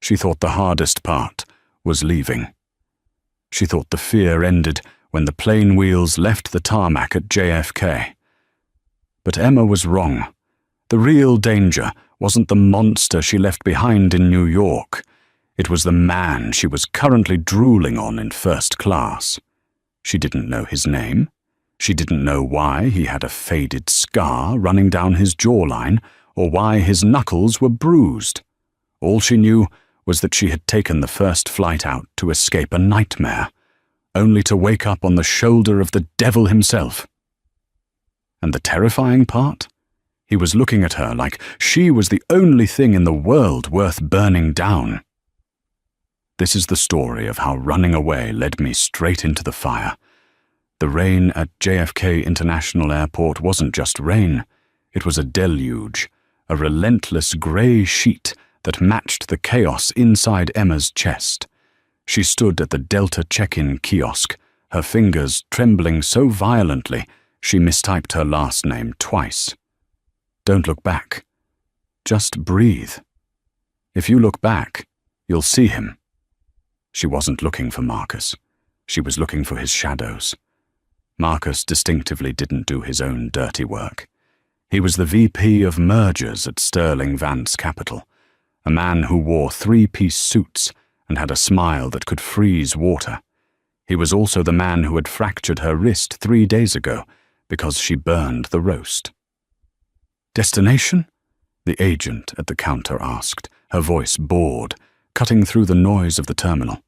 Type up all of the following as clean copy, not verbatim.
She thought the hardest part was leaving. She thought the fear ended when the plane wheels left the tarmac at JFK. But Emma was wrong. The real danger wasn't the monster she left behind in New York. It was the man she was currently drooling on in first class. She didn't know his name. She didn't know why he had a faded scar running down his jawline or why his knuckles were bruised. All she knew was that she had taken the first flight out to escape a nightmare, only to wake up on the shoulder of the devil himself. And the terrifying part? He was looking at her like she was the only thing in the world worth burning down. This is the story of how running away led me straight into the fire. The rain at JFK International Airport wasn't just rain. It was a deluge, a relentless grey sheet that matched the chaos inside Emma's chest. She stood at the Delta check-in kiosk, her fingers trembling so violently she mistyped her last name twice. Don't look back. Just breathe. If you look back, you'll see him. She wasn't looking for Marcus. She was looking for his shadows. Marcus distinctively didn't do his own dirty work. He was the VP of mergers at Sterling Vance Capital, a man who wore three-piece suits and had a smile that could freeze water. He was also the man who had fractured her wrist 3 days ago because she burned the roast. "Destination?" the agent at the counter asked, her voice bored, cutting through the noise of the terminal.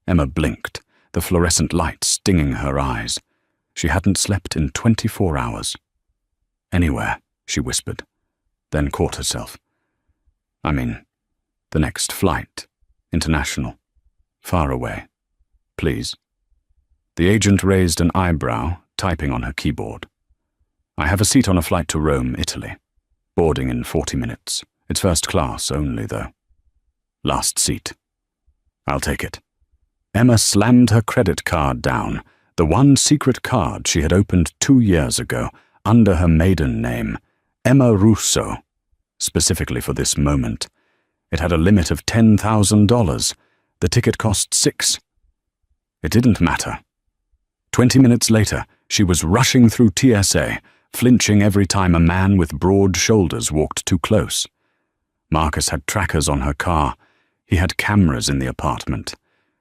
Emma blinked, the fluorescent light stinging her eyes. She hadn't slept in 24 hours. "Anywhere," she whispered, then caught herself. "I mean, the next flight. International. Far away. Please." The agent raised an eyebrow, typing on her keyboard. "I have a seat on a flight to Rome, Italy. Boarding in 40 minutes. It's first class only, though." "Last seat." "I'll take it." Emma slammed her credit card down, the one secret card she had opened 2 years ago, under her maiden name, Emma Russo, specifically for this moment. It had a limit of $10,000. The ticket cost $6. It didn't matter. 20 minutes later, she was rushing through TSA, flinching every time a man with broad shoulders walked too close. Marcus had trackers on her car. He had cameras in the apartment.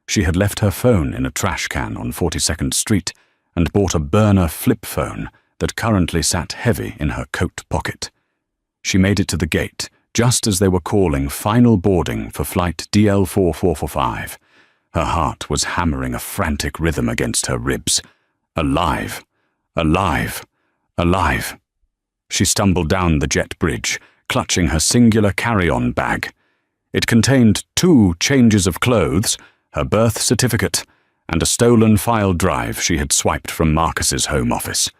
She had left her phone in a trash can on 42nd Street and bought a burner flip phone that currently sat heavy in her coat pocket. She made it to the gate just as they were calling final boarding for flight DL4445. Her heart was hammering a frantic rhythm against her ribs. Alive, alive, alive. She stumbled down the jet bridge, clutching her singular carry-on bag. It contained 2 changes of clothes, her birth certificate, and a stolen file drive she had swiped from Marcus's home office.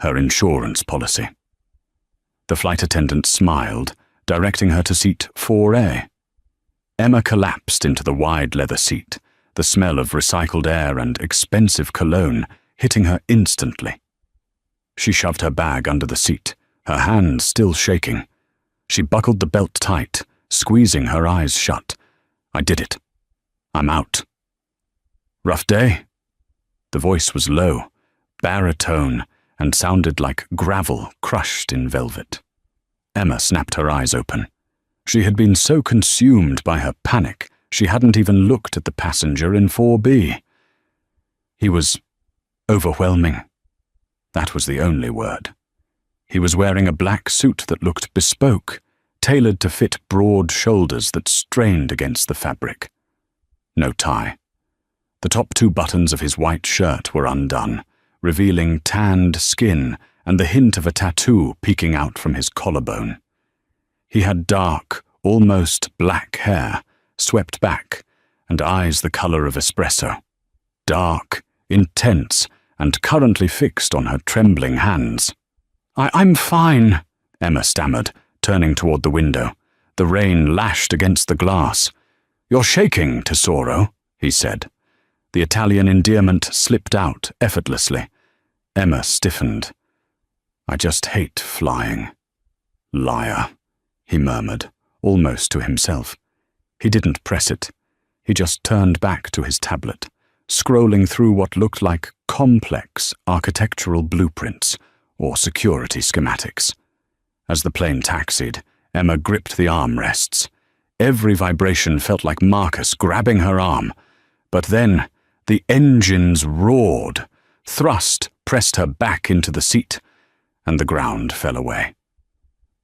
Her insurance policy. The flight attendant smiled, directing her to seat 4A. Emma collapsed into the wide leather seat, the smell of recycled air and expensive cologne hitting her instantly. She shoved her bag under the seat, her hand still shaking. She buckled the belt tight, squeezing her eyes shut. "I did it. I'm out." "Rough day?" The voice was low, baritone, and sounded like gravel crushed in velvet. Emma snapped her eyes open. She had been so consumed by her panic, she hadn't even looked at the passenger in 4B. He was overwhelming. That was the only word. He was wearing a black suit that looked bespoke, tailored to fit broad shoulders that strained against the fabric. No tie. The top 2 buttons of his white shirt were undone, revealing tanned skin and the hint of a tattoo peeking out from his collarbone. He had dark, almost black hair, swept back, and eyes the color of espresso. Dark, intense, and currently fixed on her trembling hands. I'm fine," Emma stammered, turning toward the window. The rain lashed against the glass. "You're shaking, Tesoro," he said. The Italian endearment slipped out effortlessly. Emma stiffened. "I just hate flying." "Liar," he murmured, almost to himself. He didn't press it. He just turned back to his tablet, scrolling through what looked like complex architectural blueprints or security schematics. As the plane taxied, Emma gripped the armrests. Every vibration felt like Marcus grabbing her arm. But then, the engines roared. Thrust pressed her back into the seat, and the ground fell away.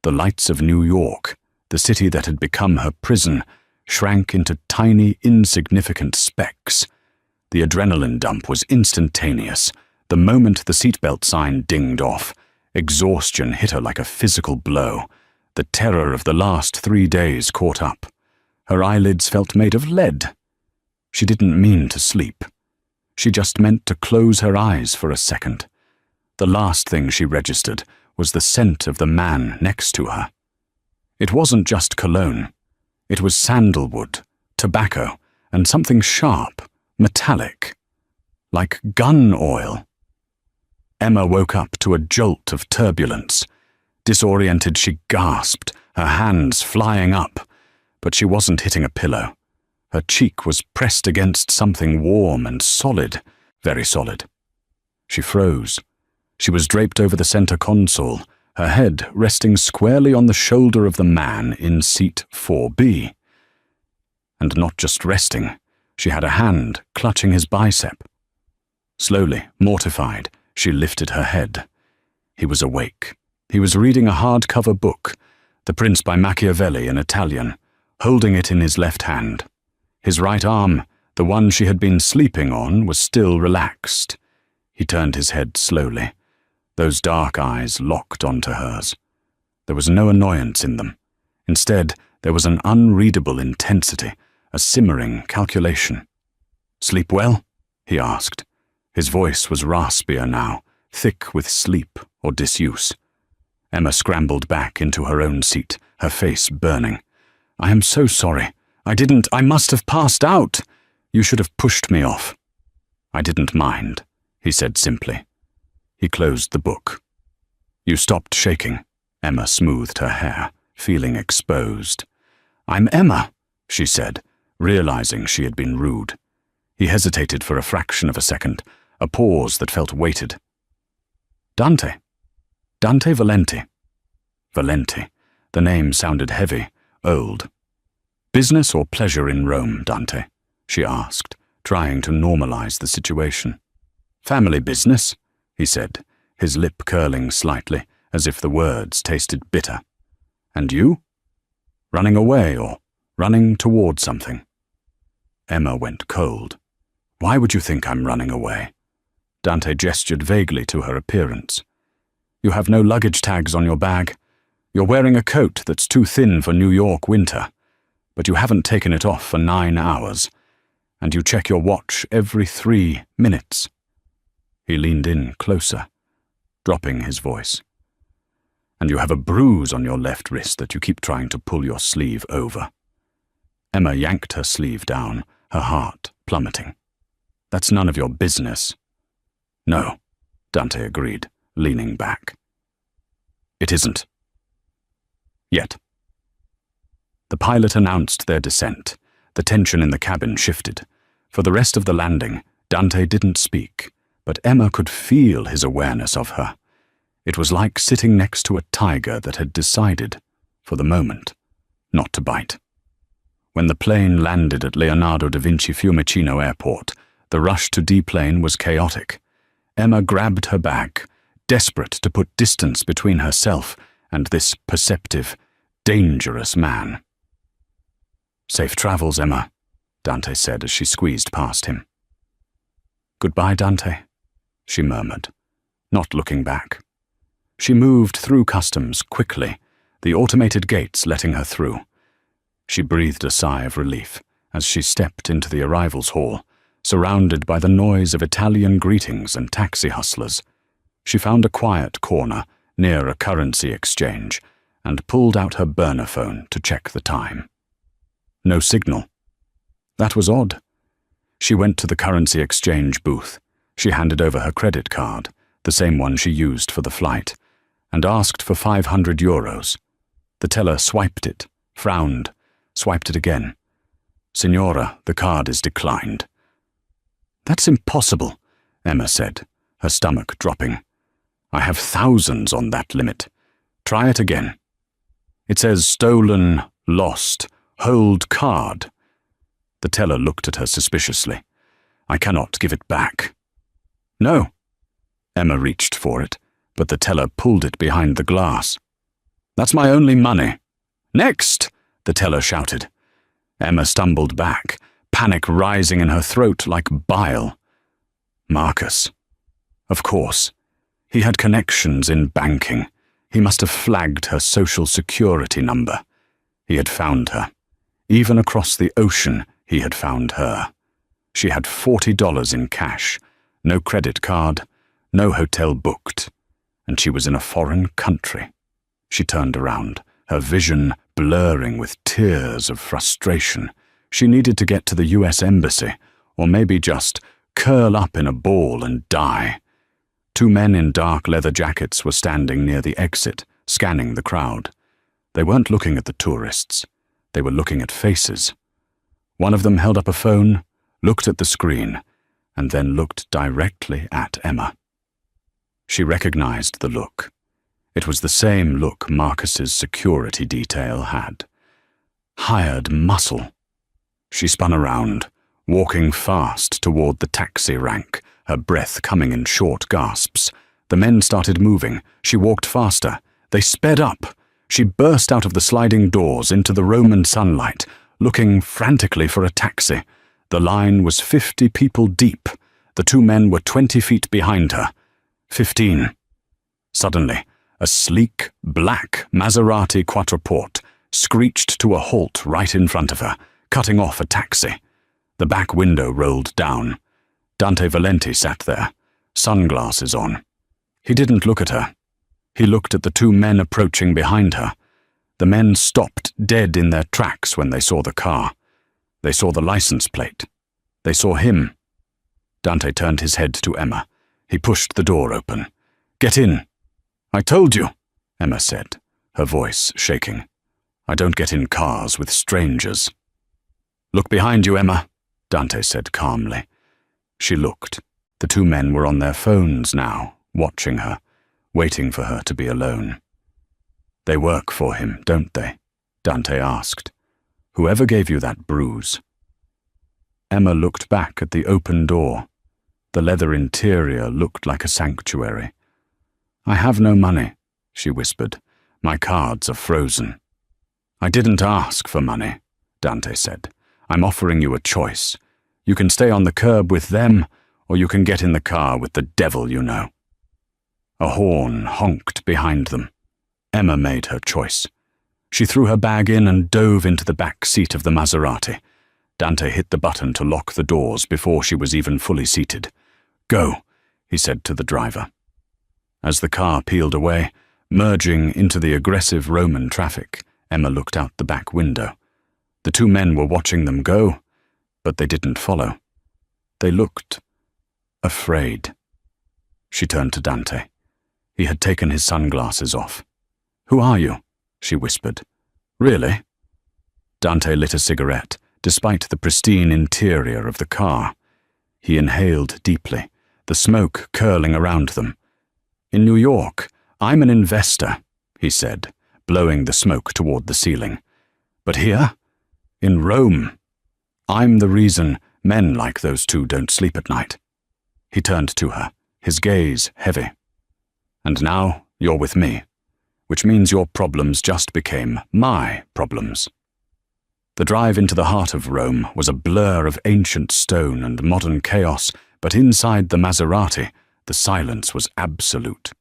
The lights of New York, the city that had become her prison, shrank into tiny, insignificant specks. The adrenaline dump was instantaneous. The moment the seatbelt sign dinged off, exhaustion hit her like a physical blow. The terror of the last 3 days caught up. Her eyelids felt made of lead. She didn't mean to sleep. She just meant to close her eyes for a second. The last thing she registered was the scent of the man next to her. It wasn't just cologne. It was sandalwood, tobacco, and something sharp, metallic, like gun oil. Emma woke up to a jolt of turbulence. Disoriented, she gasped, her hands flying up, but she wasn't hitting a pillow. Her cheek was pressed against something warm and solid, very solid. She froze. She was draped over the center console, her head resting squarely on the shoulder of the man in seat 4B. And not just resting, she had a hand clutching his bicep. Slowly, mortified, she lifted her head. He was awake. He was reading a hardcover book, The Prince by Machiavelli in Italian, holding it in his left hand. His right arm, the one she had been sleeping on, was still relaxed. He turned his head slowly. Those dark eyes locked onto hers. There was no annoyance in them. Instead, there was an unreadable intensity, a simmering calculation. "Sleep well?" he asked. His voice was raspier now, thick with sleep or disuse. Emma scrambled back into her own seat, her face burning. "I am so sorry. I must have passed out. You should have pushed me off." "I didn't mind," he said simply. He closed the book. "You stopped shaking." Emma smoothed her hair, feeling exposed. "I'm Emma," she said, realizing she had been rude. He hesitated for a fraction of a second, a pause that felt weighted. "Dante. Dante Valenti." Valenti. The name sounded heavy, old. "Business or pleasure in Rome, Dante?" she asked, trying to normalize the situation. "Family business," he said, his lip curling slightly, as if the words tasted bitter. "And you? Running away or running toward something?" Emma went cold. "Why would you think I'm running away?" Dante gestured vaguely to her appearance. "You have no luggage tags on your bag. You're wearing a coat that's too thin for New York winter, but you haven't taken it off for 9 hours, and you check your watch every 3 minutes. He leaned in closer, dropping his voice. "And you have a bruise on your left wrist that you keep trying to pull your sleeve over." Emma yanked her sleeve down, her heart plummeting. "That's none of your business." "No," Dante agreed, leaning back. "It isn't. Yet." The pilot announced their descent. The tension in the cabin shifted. For the rest of the landing, Dante didn't speak, but Emma could feel his awareness of her. It was like sitting next to a tiger that had decided, for the moment, not to bite. When the plane landed at Leonardo da Vinci Fiumicino Airport, the rush to deplane was chaotic. Emma grabbed her bag, desperate to put distance between herself and this perceptive, dangerous man. "Safe travels, Emma," Dante said as she squeezed past him. "Goodbye, Dante," she murmured, not looking back. She moved through customs quickly, the automated gates letting her through. She breathed a sigh of relief as she stepped into the arrivals hall, surrounded by the noise of Italian greetings and taxi hustlers. She found a quiet corner near a currency exchange and pulled out her burner phone to check the time. No signal. That was odd. She went to the currency exchange booth. She handed over her credit card, the same one she used for the flight, and asked for 500 euros. The teller swiped it, frowned, swiped it again, Signora, the card is declined. That's impossible, Emma said, her stomach dropping. I have thousands on that limit. Try it again. It says stolen, lost, hold card. The teller looked at her suspiciously. I cannot give it back. No. Emma reached for it, but the teller pulled it behind the glass. That's my only money. Next, the teller shouted. Emma stumbled back, panic rising in her throat like bile. Marcus. Of course. He had connections in banking. He must have flagged her social security number. He had found her. Even across the ocean, he had found her. She had $40 in cash, no credit card, no hotel booked, and she was in a foreign country. She turned around, her vision blurring with tears of frustration. She needed to get to the US Embassy, or maybe just curl up in a ball and die. Two men in dark leather jackets were standing near the exit, scanning the crowd. They weren't looking at the tourists. They were looking at faces. One of them held up a phone, looked at the screen, and then looked directly at Emma. She recognized the look. It was the same look Marcus's security detail had. Hired muscle. She spun around, walking fast toward the taxi rank, her breath coming in short gasps. The men started moving. She walked faster. They sped up. She burst out of the sliding doors into the Roman sunlight, looking frantically for a taxi. The line was 50 people deep. The two men were 20 feet behind her. 15. Suddenly, a sleek, black Maserati Quattroporte screeched to a halt right in front of her, cutting off a taxi. The back window rolled down. Dante Valenti sat there, sunglasses on. He didn't look at her. He looked at the two men approaching behind her. The men stopped dead in their tracks when they saw the car. They saw the license plate. They saw him. Dante turned his head to Emma. He pushed the door open. Get in. I told you, Emma said, her voice shaking. I don't get in cars with strangers. Look behind you, Emma, Dante said calmly. She looked. The two men were on their phones now, watching her, waiting for her to be alone. They work for him, don't they? Dante asked. Whoever gave you that bruise? Emma looked back at the open door. The leather interior looked like a sanctuary. I have no money, she whispered. My cards are frozen. I didn't ask for money, Dante said. I'm offering you a choice. You can stay on the curb with them, or you can get in the car with the devil you know. A horn honked behind them. Emma made her choice. She threw her bag in and dove into the back seat of the Maserati. Dante hit the button to lock the doors before she was even fully seated. Go, he said to the driver. As the car peeled away, merging into the aggressive Roman traffic, Emma looked out the back window. The two men were watching them go, but they didn't follow. They looked afraid. She turned to Dante. He had taken his sunglasses off. Who are you? She whispered. Really? Dante lit a cigarette, despite the pristine interior of the car. He inhaled deeply, the smoke curling around them. In New York, I'm an investor, he said, blowing the smoke toward the ceiling. But here, in Rome, I'm the reason men like those two don't sleep at night. He turned to her, his gaze heavy. And now you're with me, which means your problems just became my problems. The drive into the heart of Rome was a blur of ancient stone and modern chaos, but inside the Maserati, the silence was absolute.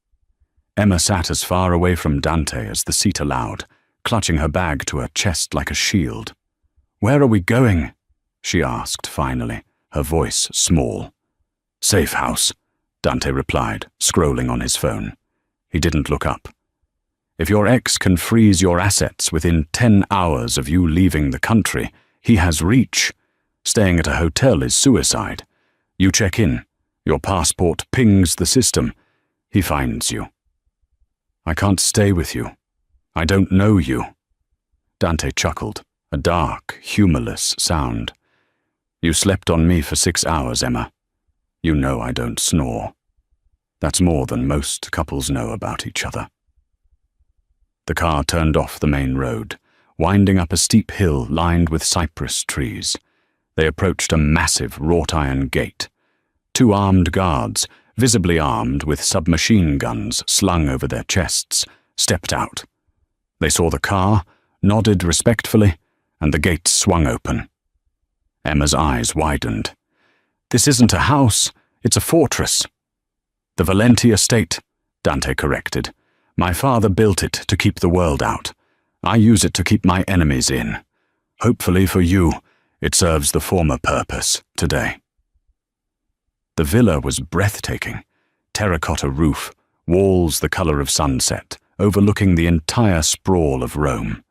Emma sat as far away from Dante as the seat allowed, clutching her bag to her chest like a shield. Where are we going? She asked finally, her voice small. Safe house, Dante replied, scrolling on his phone. He didn't look up. If your ex can freeze your assets within 10 hours of you leaving the country, he has reach. Staying at a hotel is suicide. You check in. Your passport pings the system. He finds you. I can't stay with you. I don't know you. Dante chuckled. a dark, humorless sound. "You slept on me for 6 hours, Emma. You know I don't snore. That's more than most couples know about each other." The car turned off the main road, winding up a steep hill lined with cypress trees. They approached a massive wrought-iron gate. 2 armed guards, visibly armed with submachine guns slung over their chests, stepped out. They saw the car, nodded respectfully, and the gate swung open. Emma's eyes widened. "This isn't a house, it's a fortress." "The Valenti estate," Dante corrected. "My father built it to keep the world out. I use it to keep my enemies in. Hopefully for you, it serves the former purpose today." The villa was breathtaking. Terracotta roof, walls the color of sunset, overlooking the entire sprawl of Rome.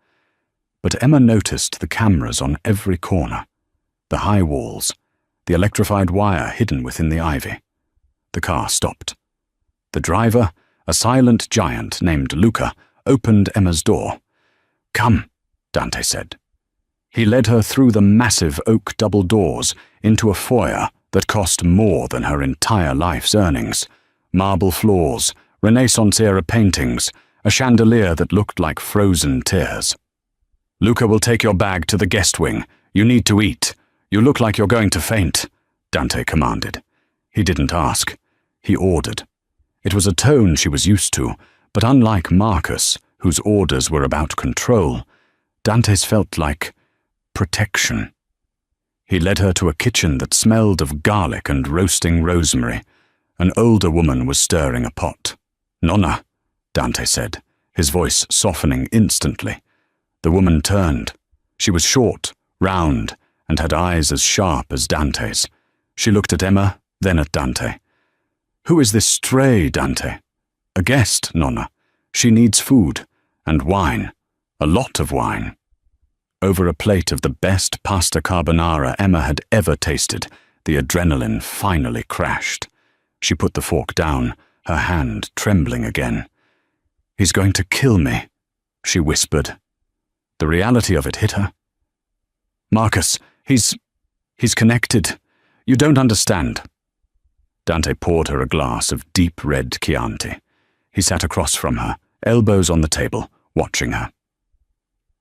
But Emma noticed the cameras on every corner, the high walls, the electrified wire hidden within the ivy. The car stopped. The driver, a silent giant named Luca, opened Emma's door. "Come," Dante said. He led her through the massive oak double doors into a foyer that cost more than her entire life's earnings. Marble floors, Renaissance-era paintings, a chandelier that looked like frozen tears. "Luca will take your bag to the guest wing. You need to eat. You look like you're going to faint," Dante commanded. He didn't ask. He ordered. It was a tone she was used to, but unlike Marcus, whose orders were about control, Dante's felt like protection. He led her to a kitchen that smelled of garlic and roasting rosemary. An older woman was stirring a pot. "Nonna," Dante said, his voice softening instantly. The woman turned. She was short, round, and had eyes as sharp as Dante's. She looked at Emma, then at Dante. "Who is this stray, Dante?" "A guest, Nonna. She needs food, and wine. A lot of wine." Over a plate of the best pasta carbonara Emma had ever tasted, the adrenaline finally crashed. She put the fork down, her hand trembling again. "He's going to kill me," she whispered. The reality of it hit her. "Marcus, he's connected. You don't understand." Dante poured her a glass of deep red Chianti. He sat across from her, elbows on the table, watching her.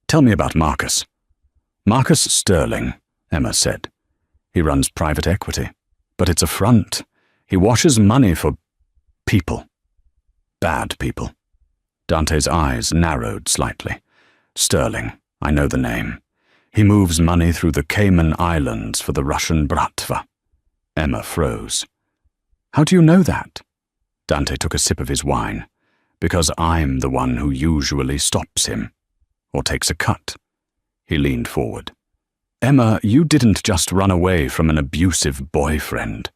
"Tell me about Marcus." "Marcus Sterling," Emma said. "He runs private equity, but it's a front. He washes money for people. Bad people." Dante's eyes narrowed slightly. "Sterling, I know the name. He moves money through the Cayman Islands for the Russian Bratva." Emma froze. "How do you know that?" Dante took a sip of his wine. "Because I'm the one who usually stops him, or takes a cut." He leaned forward. "Emma, you didn't just run away from an abusive boyfriend.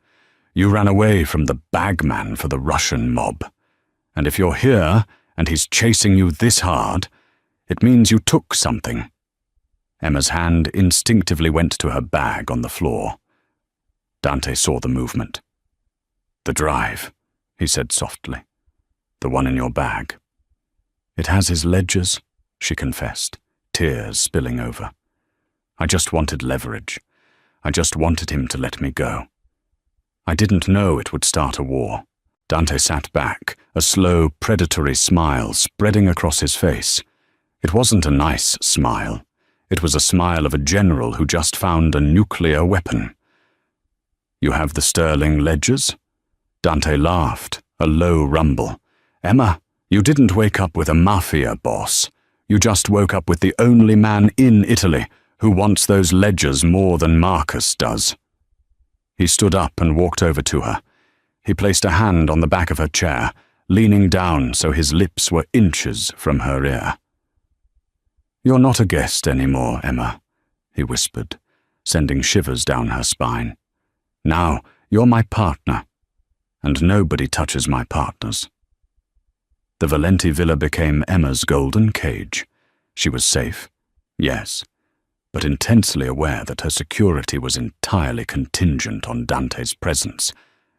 You ran away from the bagman for the Russian mob. And if you're here, and he's chasing you this hard, it means you took something." Emma's hand instinctively went to her bag on the floor. Dante saw the movement. "The drive," he said softly. "The one in your bag." "It has his ledgers," she confessed, tears spilling over. "I just wanted leverage. I just wanted him to let me go. I didn't know it would start a war." Dante sat back, a slow, predatory smile spreading across his face. It wasn't a nice smile. It was a smile of a general who just found a nuclear weapon. "You have the Sterling ledgers?" Dante laughed, a low rumble. "Emma, you didn't wake up with a mafia boss. You just woke up with the only man in Italy who wants those ledgers more than Marcus does." He stood up and walked over to her. He placed a hand on the back of her chair, leaning down so his lips were inches from her ear. "You're not a guest anymore, Emma," he whispered, sending shivers down her spine. "Now you're my partner, and nobody touches my partners." The Valenti villa became Emma's golden cage. She was safe, yes, but intensely aware that her security was entirely contingent on Dante's presence,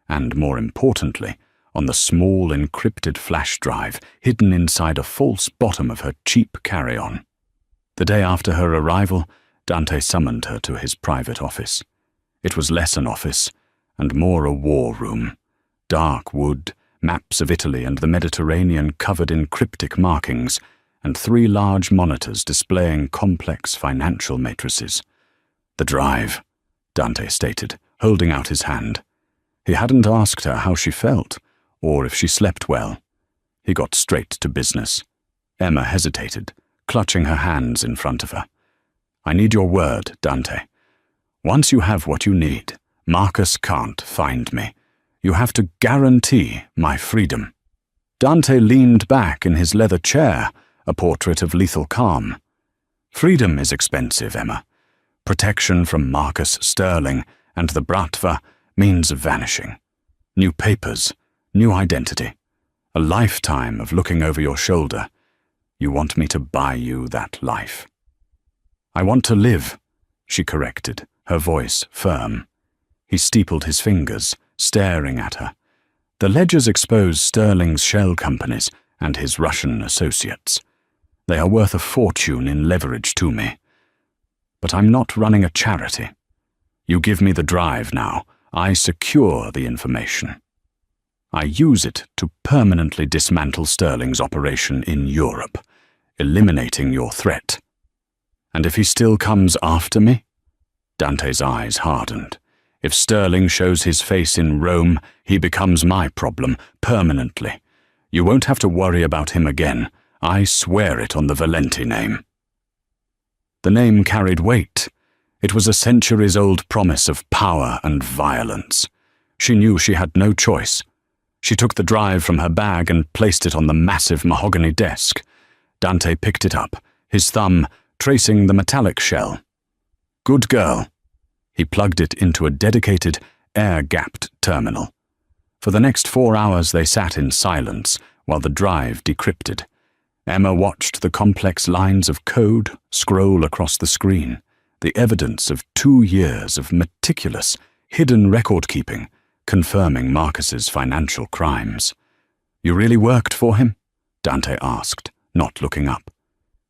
and more importantly, on the small encrypted flash drive hidden inside a false bottom of her cheap carry-on. The day after her arrival, Dante summoned her to his private office. It was less an office, and more a war room. Dark wood, maps of Italy and the Mediterranean covered in cryptic markings, and 3 large monitors displaying complex financial matrices. "The drive," Dante stated, holding out his hand. He hadn't asked her how she felt, or if she slept well. He got straight to business. Emma hesitated, clutching her hands in front of her. "I need your word, Dante. Once you have what you need, Marcus can't find me. You have to guarantee my freedom." Dante leaned back in his leather chair, a portrait of lethal calm. "Freedom is expensive, Emma. Protection from Marcus Sterling and the Bratva means vanishing. New papers, new identity, a lifetime of looking over your shoulder. You want me to buy you that life." "I want to live," she corrected, her voice firm. He steepled his fingers, staring at her. The ledgers expose Sterling's shell companies and his Russian associates. They are worth a fortune in leverage to me. But I'm not running a charity. You give me the drive now, I secure the information. I use it to permanently dismantle Sterling's operation in Europe, eliminating your threat. And if he still comes after me? Dante's eyes hardened. If Sterling shows his face in Rome, he becomes my problem, permanently. You won't have to worry about him again. I swear it on the Valenti name. The name carried weight. It was a centuries-old promise of power and violence. She knew she had no choice. She took the drive from her bag and placed it on the massive mahogany desk. Dante picked it up, his thumb tracing the metallic shell. "Good girl." He plugged it into a dedicated, air-gapped terminal. For the next 4 hours they sat in silence while the drive decrypted. Emma watched the complex lines of code scroll across the screen, the evidence of 2 years of meticulous, hidden record-keeping, confirming Marcus's financial crimes. "You really worked for him?" Dante asked, not looking up.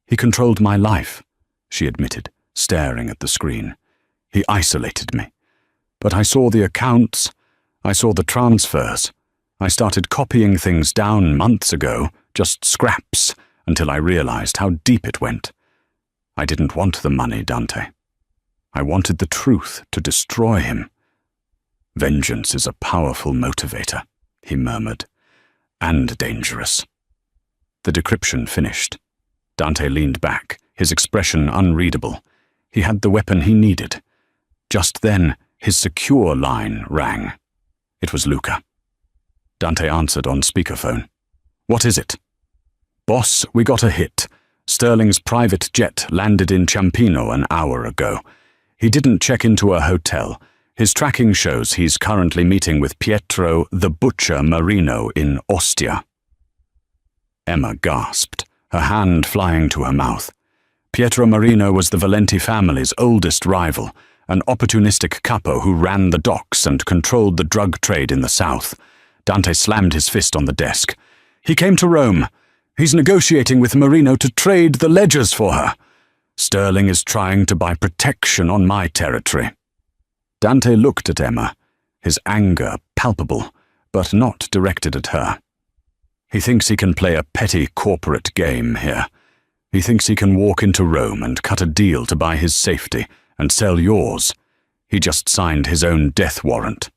"He controlled my life," she admitted, staring at the screen. "He isolated me. But I saw the accounts, I saw the transfers. I started copying things down months ago, just scraps, until I realized how deep it went. I didn't want the money, Dante. I wanted the truth to destroy him." "Vengeance is a powerful motivator," he murmured, "and dangerous." The decryption finished. Dante leaned back, his expression unreadable. He had the weapon he needed. Just then, his secure line rang. It was Luca. Dante answered on speakerphone. "What is it?" "Boss, we got a hit. Sterling's private jet landed in Ciampino an hour ago. He didn't check into a hotel. His tracking shows he's currently meeting with Pietro the Butcher Marino in Ostia." Emma gasped, her hand flying to her mouth. Pietro Marino was the Valenti family's oldest rival, an opportunistic capo who ran the docks and controlled the drug trade in the south. Dante slammed his fist on the desk. "He came to Rome. He's negotiating with Marino to trade the ledgers for her. Sterling is trying to buy protection on my territory." Dante looked at Emma, his anger palpable, but not directed at her. "He thinks he can play a petty corporate game here. He thinks he can walk into Rome and cut a deal to buy his safety and sell yours. He just signed his own death warrant."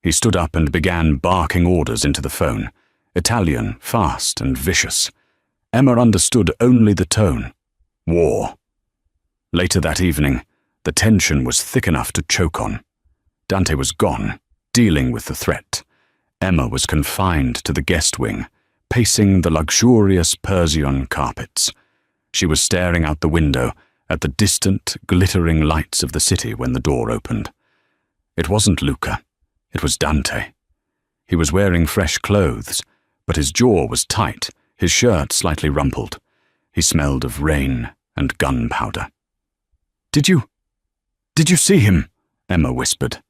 He stood up and began barking orders into the phone, Italian, fast and vicious. Emma understood only the tone. War. Later that evening, the tension was thick enough to choke on. Dante was gone, dealing with the threat. Emma was confined to the guest wing, pacing the luxurious Persian carpets. She was staring out the window at the distant, glittering lights of the city when the door opened. It wasn't Luca. It was Dante. He was wearing fresh clothes, but his jaw was tight, his shirt slightly rumpled. He smelled of rain and gunpowder. Did you see him?" Emma whispered.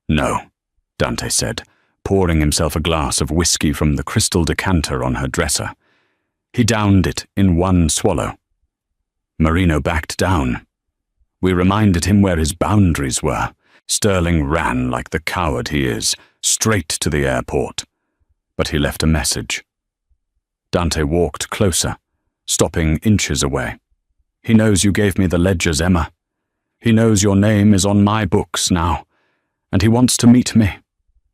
"No," Dante said, pouring himself a glass of whiskey from the crystal decanter on her dresser. He downed it in one swallow. Marino backed down. We reminded him where his boundaries were. Sterling ran like the coward he is, straight to the airport. But he left a message. Dante walked closer, stopping inches away. He knows you gave me the ledgers, Emma. He knows your name is on my books now, and he wants to meet me,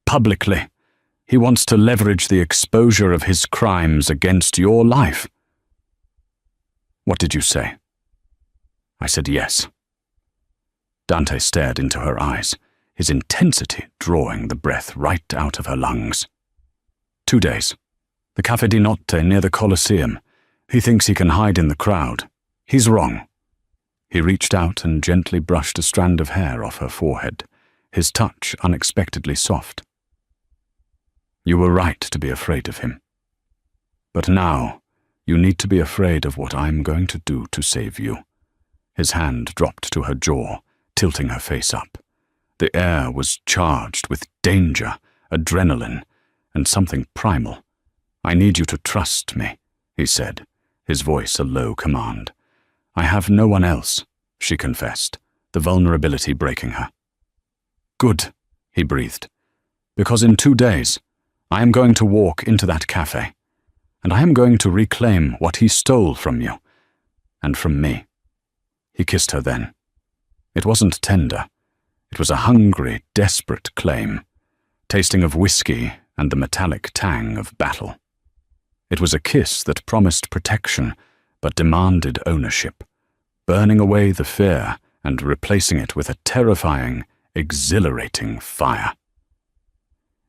publicly. He wants to leverage the exposure of his crimes against your life. What did you say? I said yes. Dante stared into her eyes, his intensity drawing the breath right out of her lungs. 2 days. The Caffè di Notte near the Colosseum. He thinks he can hide in the crowd. He's wrong. He reached out and gently brushed a strand of hair off her forehead, his touch unexpectedly soft. You were right to be afraid of him. But now, you need to be afraid of what I'm going to do to save you. His hand dropped to her jaw, tilting her face up. The air was charged with danger, adrenaline, and something primal. I need you to trust me, he said, his voice a low command. I have no one else, she confessed, the vulnerability breaking her. Good, he breathed, because in 2 days, I am going to walk into that cafe, and I am going to reclaim what he stole from you, and from me. He kissed her then. It wasn't tender. It was a hungry, desperate claim, tasting of whiskey and the metallic tang of battle. It was a kiss that promised protection, but demanded ownership, burning away the fear and replacing it with a terrifying, exhilarating fire.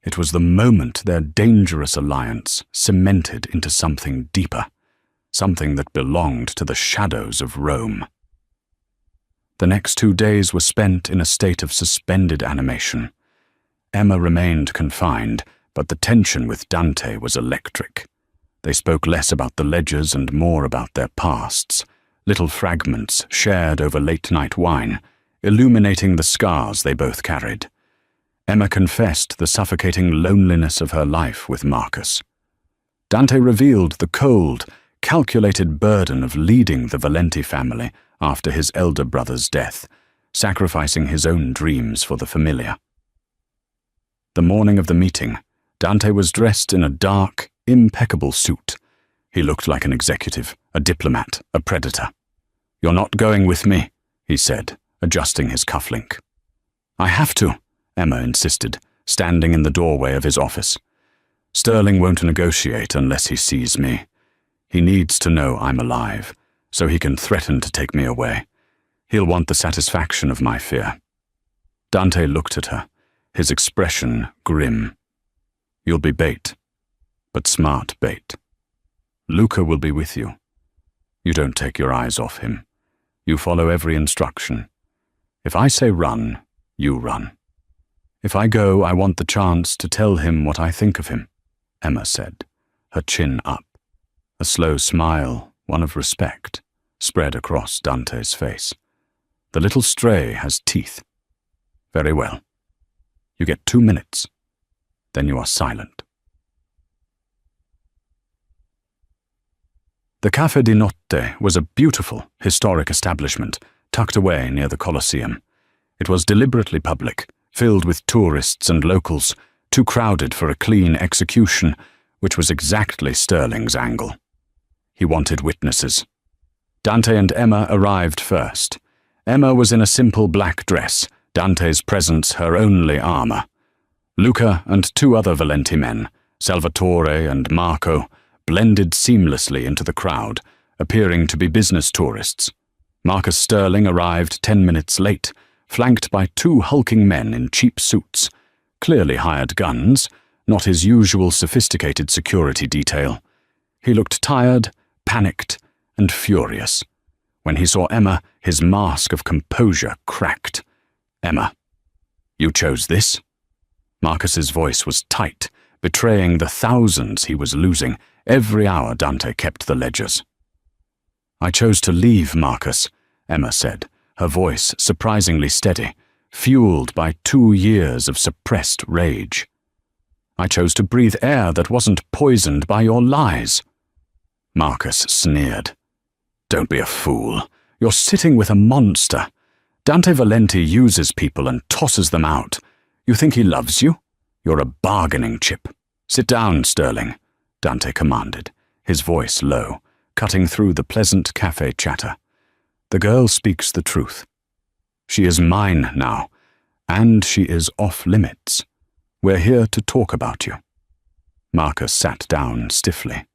It was the moment their dangerous alliance cemented into something deeper, something that belonged to the shadows of Rome. The next 2 days were spent in a state of suspended animation. Emma remained confined, but the tension with Dante was electric. They spoke less about the ledgers and more about their pasts, little fragments shared over late-night wine, illuminating the scars they both carried. Emma confessed the suffocating loneliness of her life with Marcus. Dante revealed the cold, calculated burden of leading the Valenti family after his elder brother's death, sacrificing his own dreams for the familia. The morning of the meeting, Dante was dressed in a dark, impeccable suit. He looked like an executive, a diplomat, a predator. You're not going with me, he said, adjusting his cufflink. I have to, Emma insisted, standing in the doorway of his office. Sterling won't negotiate unless he sees me. He needs to know I'm alive, so he can threaten to take me away. He'll want the satisfaction of my fear. Dante looked at her, his expression grim. You'll be bait, but smart bait. Luca will be with you. You don't take your eyes off him. You follow every instruction. If I say run, you run. If I go, I want the chance to tell him what I think of him, Emma said, her chin up. A slow smile, one of respect, spread across Dante's face. The little stray has teeth. Very well. You get 2 minutes. Then you are silent. The Caffè di Notte was a beautiful, historic establishment tucked away near the Colosseum. It was deliberately public, filled with tourists and locals, too crowded for a clean execution, which was exactly Sterling's angle. He wanted witnesses. Dante and Emma arrived first. Emma was in a simple black dress, Dante's presence her only armor. Luca and 2 other Valenti men, Salvatore and Marco, blended seamlessly into the crowd, appearing to be business tourists. Marcus Sterling arrived 10 minutes late, flanked by 2 hulking men in cheap suits, clearly hired guns, not his usual sophisticated security detail. He looked tired, panicked, and furious. When he saw Emma, his mask of composure cracked. Emma, you chose this? Marcus's voice was tight, betraying the thousands he was losing every hour Dante kept the ledgers. I chose to leave, Marcus, Emma said, her voice surprisingly steady, fueled by 2 years of suppressed rage. I chose to breathe air that wasn't poisoned by your lies. Marcus sneered. Don't be a fool. You're sitting with a monster. Dante Valenti uses people and tosses them out. You think he loves you? You're a bargaining chip. Sit down, Sterling, Dante commanded, his voice low, cutting through the pleasant cafe chatter. The girl speaks the truth. She is mine now, and she is off limits. We're here to talk about you. Marcus sat down stiffly.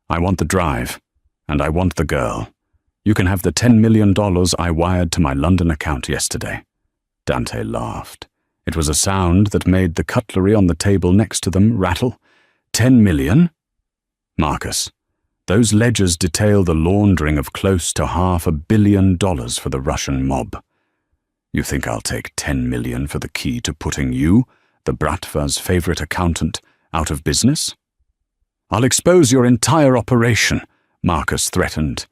I want the drive, and I want the girl. You can have the $10 million I wired to my London account yesterday. Dante laughed. It was a sound that made the cutlery on the table next to them rattle. 10 million? Marcus, those ledgers detail the laundering of close to $500 million for the Russian mob. You think I'll take 10 million for the key to putting you, the Bratva's favorite accountant, out of business? I'll expose your entire operation, Marcus threatened.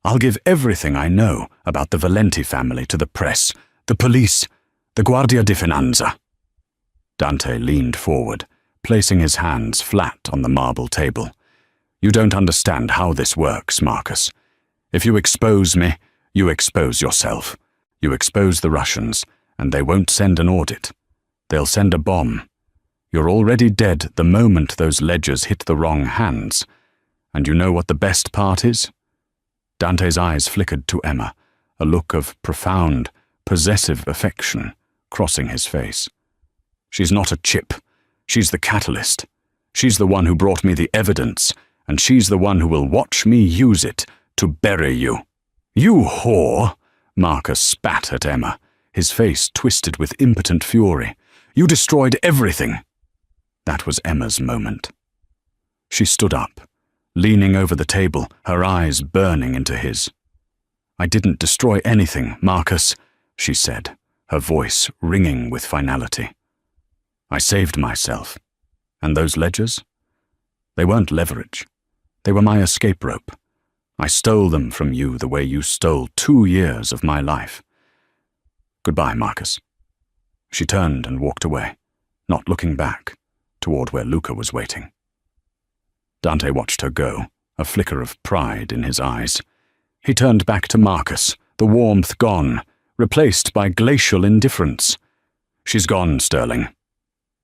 I'll give everything I know about the Valenti family to the press, the police, the Guardia di Finanza. Dante leaned forward, placing his hands flat on the marble table. You don't understand how this works, Marcus. If you expose me, you expose yourself. You expose the Russians, and they won't send an audit. They'll send a bomb. You're already dead the moment those ledgers hit the wrong hands. And you know what the best part is? Dante's eyes flickered to Emma, a look of profound, possessive affection crossing his face. She's not a chip. She's the catalyst. She's the one who brought me the evidence, and she's the one who will watch me use it to bury you. You whore! Marcus spat at Emma, his face twisted with impotent fury. You destroyed everything. That was Emma's moment. She stood up, leaning over the table, her eyes burning into his. I didn't destroy anything, Marcus, she said, her voice ringing with finality. I saved myself. And those ledgers? They weren't leverage. They were my escape rope. I stole them from you the way you stole 2 years of my life. Goodbye, Marcus. She turned and walked away, not looking back, toward where Luca was waiting. Dante watched her go, a flicker of pride in his eyes. He turned back to Marcus, the warmth gone, replaced by glacial indifference. She's gone, Sterling.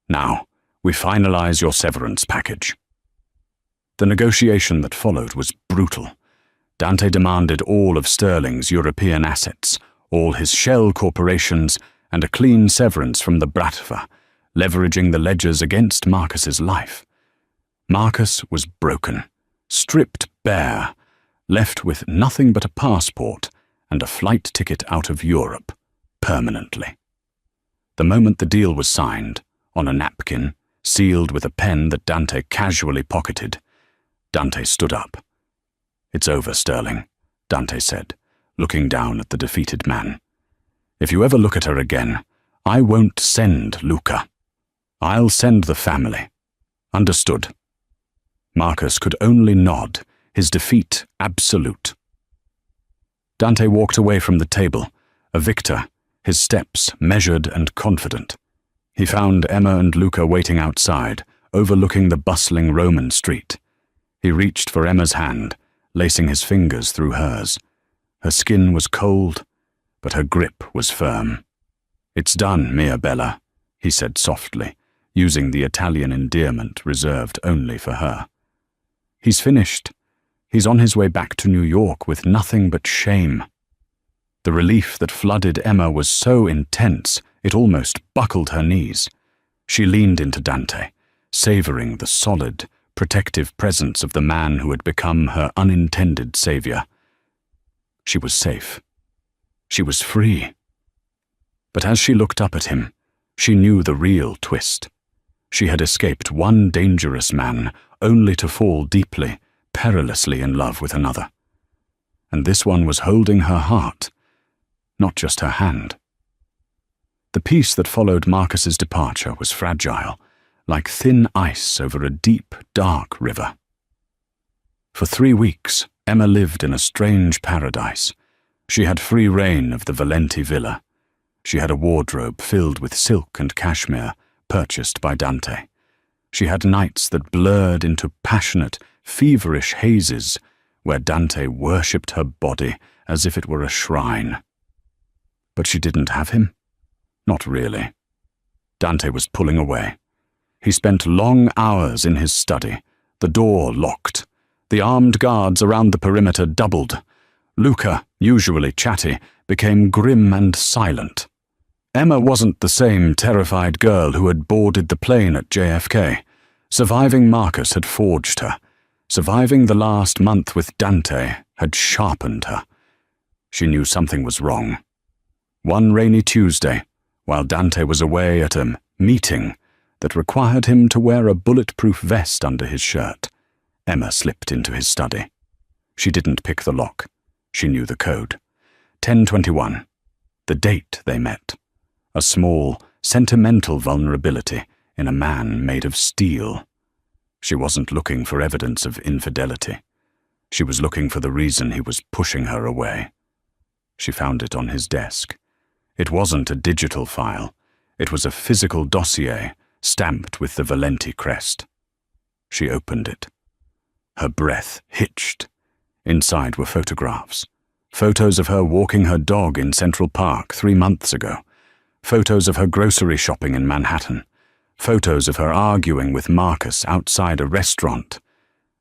Now, we finalize your severance package. The negotiation that followed was brutal. Dante demanded all of Sterling's European assets, all his shell corporations, and a clean severance from the Bratva, leveraging the ledgers against Marcus's life. Marcus was broken, stripped bare, left with nothing but a passport and a flight ticket out of Europe, permanently. The moment the deal was signed, on a napkin, sealed with a pen that Dante casually pocketed, Dante stood up. It's over, Sterling, Dante said, looking down at the defeated man. If you ever look at her again, I won't send Luca. I'll send the family. Understood? Marcus could only nod, his defeat absolute. Dante walked away from the table, a victor, his steps measured and confident. He found Emma and Luca waiting outside, overlooking the bustling Roman street. He reached for Emma's hand, lacing his fingers through hers. Her skin was cold, but her grip was firm. It's done, mia bella, he said softly, using the Italian endearment reserved only for her. He's finished. He's on his way back to New York with nothing but shame. The relief that flooded Emma was so intense it almost buckled her knees. She leaned into Dante, savoring the solid, protective presence of the man who had become her unintended savior. She was safe. She was free. But as she looked up at him, she knew the real twist. She had escaped one dangerous man only to fall deeply, perilously in love with another. And this one was holding her heart, not just her hand. The peace that followed Marcus's departure was fragile, like thin ice over a deep, dark river. For 3 weeks, Emma lived in a strange paradise. She had free reign of the Valenti villa. She had a wardrobe filled with silk and cashmere, purchased by Dante. She had nights that blurred into passionate, feverish hazes, where Dante worshipped her body as if it were a shrine. But she didn't have him. Not really. Dante was pulling away. He spent long hours in his study, the door locked. The armed guards around the perimeter doubled. Luca, usually chatty, became grim and silent. Emma wasn't the same terrified girl who had boarded the plane at JFK. Surviving Marcus had forged her. Surviving the last month with Dante had sharpened her. She knew something was wrong. One rainy Tuesday, while Dante was away at a meeting that required him to wear a bulletproof vest under his shirt, Emma slipped into his study. She didn't pick the lock. She knew the code. 10:21. The date they met. A small, sentimental vulnerability in a man made of steel. She wasn't looking for evidence of infidelity. She was looking for the reason he was pushing her away. She found it on his desk. It wasn't a digital file. It was a physical dossier stamped with the Valenti crest. She opened it. Her breath hitched. Inside were photographs. Photos of her walking her dog in Central Park 3 months ago. Photos of her grocery shopping in Manhattan. Photos of her arguing with Marcus outside a restaurant.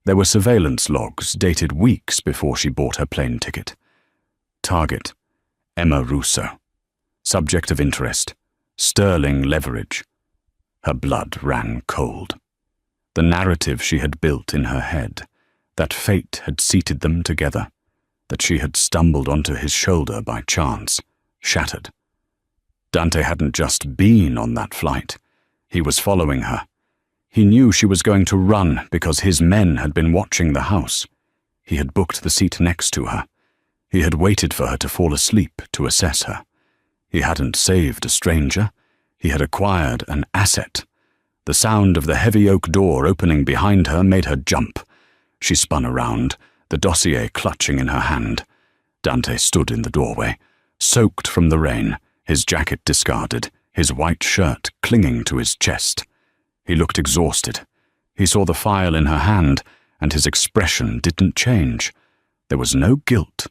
There were surveillance logs dated weeks before she bought her plane ticket. Target: Emma Russo. Subject of interest: sterling leverage. Her blood ran cold. The narrative she had built in her head, that fate had seated them together, that she had stumbled onto his shoulder by chance, shattered. Dante hadn't just been on that flight. He was following her. He knew she was going to run because his men had been watching the house. He had booked the seat next to her. He had waited for her to fall asleep to assess her. He hadn't saved a stranger. He had acquired an asset. The sound of the heavy oak door opening behind her made her jump. She spun around, the dossier clutching in her hand. Dante stood in the doorway, soaked from the rain, his jacket discarded, his white shirt clinging to his chest. He looked exhausted. He saw the file in her hand, and his expression didn't change. There was no guilt,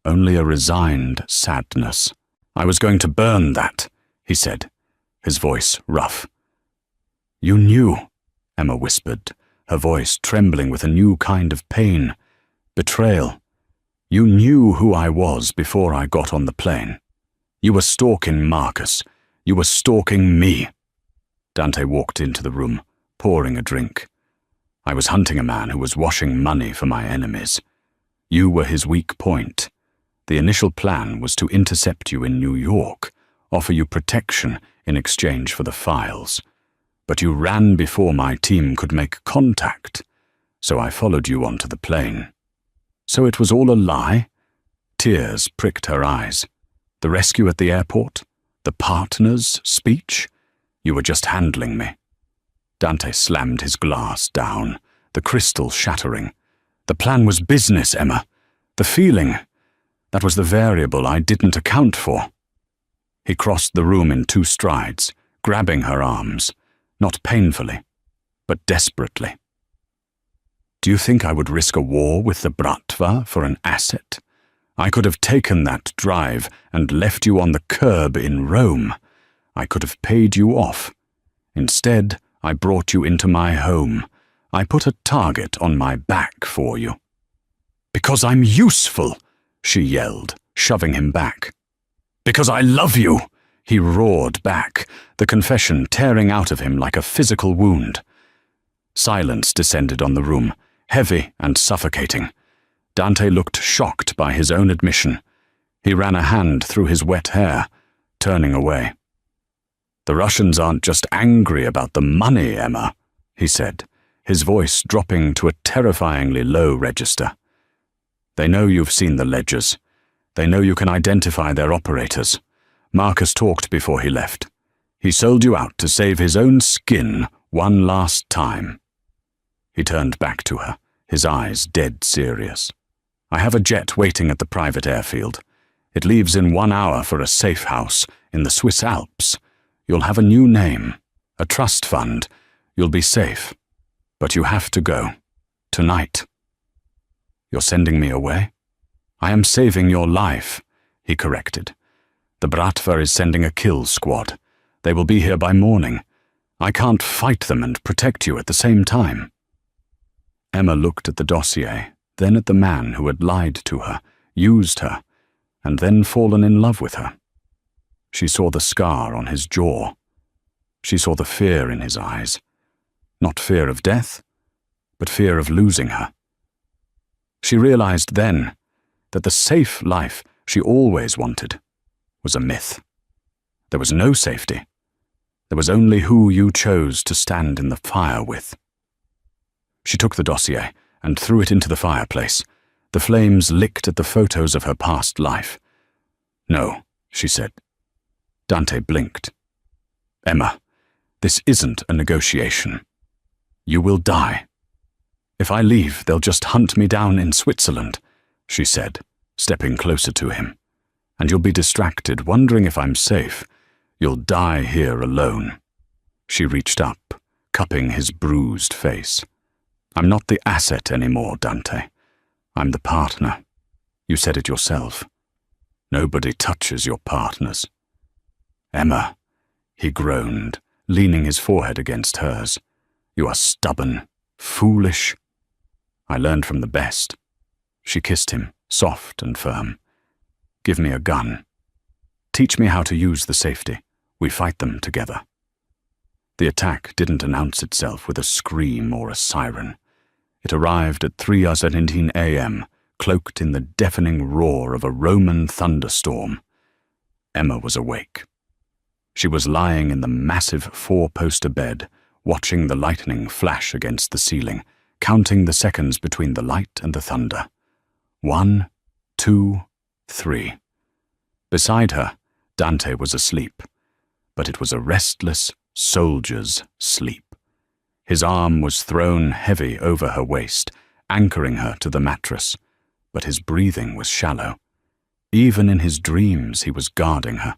only a resigned sadness. "I was going to burn that," he said, his voice rough. "You knew," Emma whispered, her voice trembling with a new kind of pain. "Betrayal. You knew who I was before I got on the plane. You were stalking Marcus. You were stalking me." Dante walked into the room, pouring a drink. "I was hunting a man who was washing money for my enemies. You were his weak point. The initial plan was to intercept you in New York, offer you protection in exchange for the files. But you ran before my team could make contact, so I followed you onto the plane. So it was all a lie?" Tears pricked her eyes. "The rescue at the airport? The partner's speech? You were just handling me." Dante slammed his glass down, the crystal shattering. "The plan was business, Emma. The feeling, that was the variable I didn't account for." He crossed the room in 2 strides, grabbing her arms, not painfully, but desperately. "Do you think I would risk a war with the Bratva for an asset? I could have taken that drive and left you on the curb in Rome. I could have paid you off. Instead, I brought you into my home. I put a target on my back for you." "Because I'm useful," she yelled, shoving him back. "Because I love you," he roared back, the confession tearing out of him like a physical wound. Silence descended on the room, heavy and suffocating. Dante looked shocked by his own admission. He ran a hand through his wet hair, turning away. "The Russians aren't just angry about the money, Emma," he said, his voice dropping to a terrifyingly low register. "They know you've seen the ledgers. They know you can identify their operators. Marcus talked before he left. He sold you out to save his own skin one last time." He turned back to her, his eyes dead serious. "I have a jet waiting at the private airfield. It leaves in 1 hour for a safe house in the Swiss Alps. You'll have a new name, a trust fund. You'll be safe. But you have to go. Tonight." "You're sending me away?" I am saving your life, he corrected. The Bratva is sending a kill squad. They will be here by morning. I can't fight them and protect you at the same time. Emma looked at the dossier, then at the man who had lied to her, used her, and then fallen in love with her. She saw the scar on his jaw. She saw the fear in his eyes. Not fear of death, but fear of losing her. She realized then that the safe life she always wanted was a myth. There was no safety. There was only who you chose to stand in the fire with. She took the dossier and threw it into the fireplace. The flames licked at the photos of her past life. No, she said. Dante blinked. Emma, this isn't a negotiation. You will die. If I leave, they'll just hunt me down in Switzerland, she said, stepping closer to him. And you'll be distracted, wondering if I'm safe. You'll die here alone. She reached up, cupping his bruised face. I'm not the asset anymore, Dante. I'm the partner. You said it yourself. Nobody touches your partners. Emma, he groaned, leaning his forehead against hers. You are stubborn, foolish. I learned from the best. She kissed him, soft and firm. Give me a gun. Teach me how to use the safety. We fight them together. The attack didn't announce itself with a scream or a siren. It arrived at 3:17 a.m., cloaked in the deafening roar of a Roman thunderstorm. Emma was awake. She was lying in the massive four-poster bed, watching the lightning flash against the ceiling, counting the seconds between the light and the thunder. 1, 2, 3. Beside her, Dante was asleep, but it was a restless soldier's sleep. His arm was thrown heavy over her waist, anchoring her to the mattress, but his breathing was shallow. Even in his dreams, he was guarding her.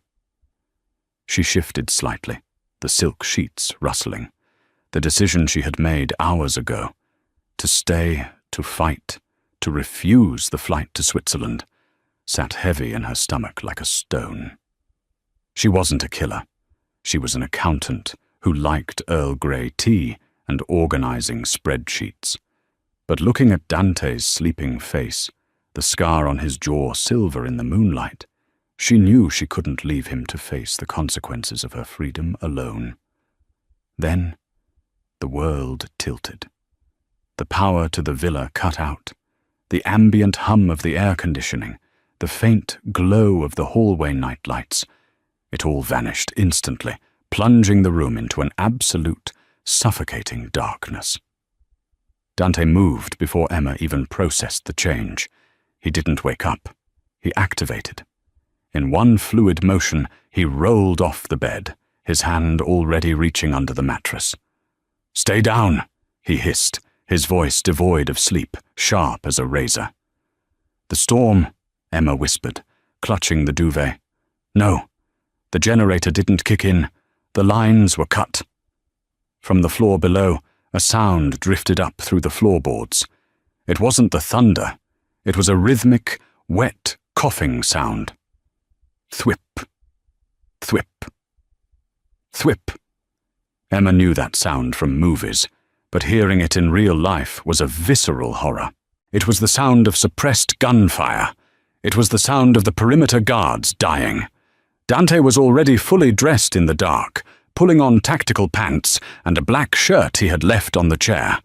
She shifted slightly, the silk sheets rustling. The decision she had made hours ago, to stay, to fight, to refuse the flight to Switzerland, sat heavy in her stomach like a stone. She wasn't a killer. She was an accountant who liked Earl Grey tea and organizing spreadsheets. But looking at Dante's sleeping face, the scar on his jaw silver in the moonlight, she knew she couldn't leave him to face the consequences of her freedom alone. Then, the world tilted. The power to the villa cut out. The ambient hum of the air conditioning, the faint glow of the hallway nightlights. It all vanished instantly, plunging the room into an absolute, suffocating darkness. Dante moved before Emma even processed the change. He didn't wake up. He activated. In one fluid motion, he rolled off the bed, his hand already reaching under the mattress. "Stay down," he hissed, his voice devoid of sleep, sharp as a razor. "The storm," Emma whispered, clutching the duvet. "No, the generator didn't kick in. The lines were cut." From the floor below, a sound drifted up through the floorboards. It wasn't the thunder. It was a rhythmic, wet, coughing sound. Thwip, thwip, thwip. Emma knew that sound from movies, but hearing it in real life was a visceral horror. It was the sound of suppressed gunfire. It was the sound of the perimeter guards dying. Dante was already fully dressed in the dark, pulling on tactical pants and a black shirt he had left on the chair.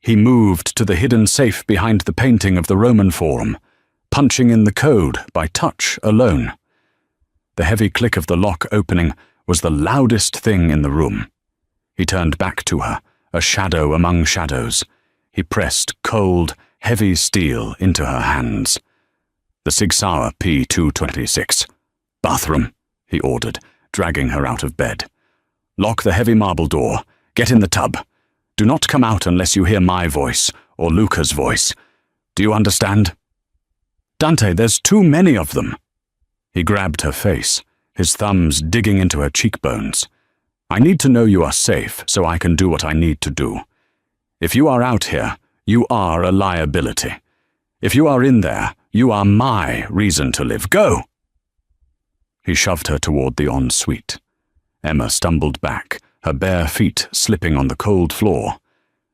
He moved to the hidden safe behind the painting of the Roman Forum, punching in the code by touch alone. The heavy click of the lock opening was the loudest thing in the room. He turned back to her, a shadow among shadows. He pressed cold, heavy steel into her hands. "The Sig Sauer P226. Bathroom," he ordered, dragging her out of bed. "Lock the heavy marble door. Get in the tub. Do not come out unless you hear my voice, or Luca's voice. Do you understand?" "Dante, there's too many of them." He grabbed her face, his thumbs digging into her cheekbones. "I need to know you are safe so I can do what I need to do. If you are out here, you are a liability. If you are in there, You are my reason to live. Go!" He shoved her toward the ensuite. Emma stumbled back, her bare feet slipping on the cold floor.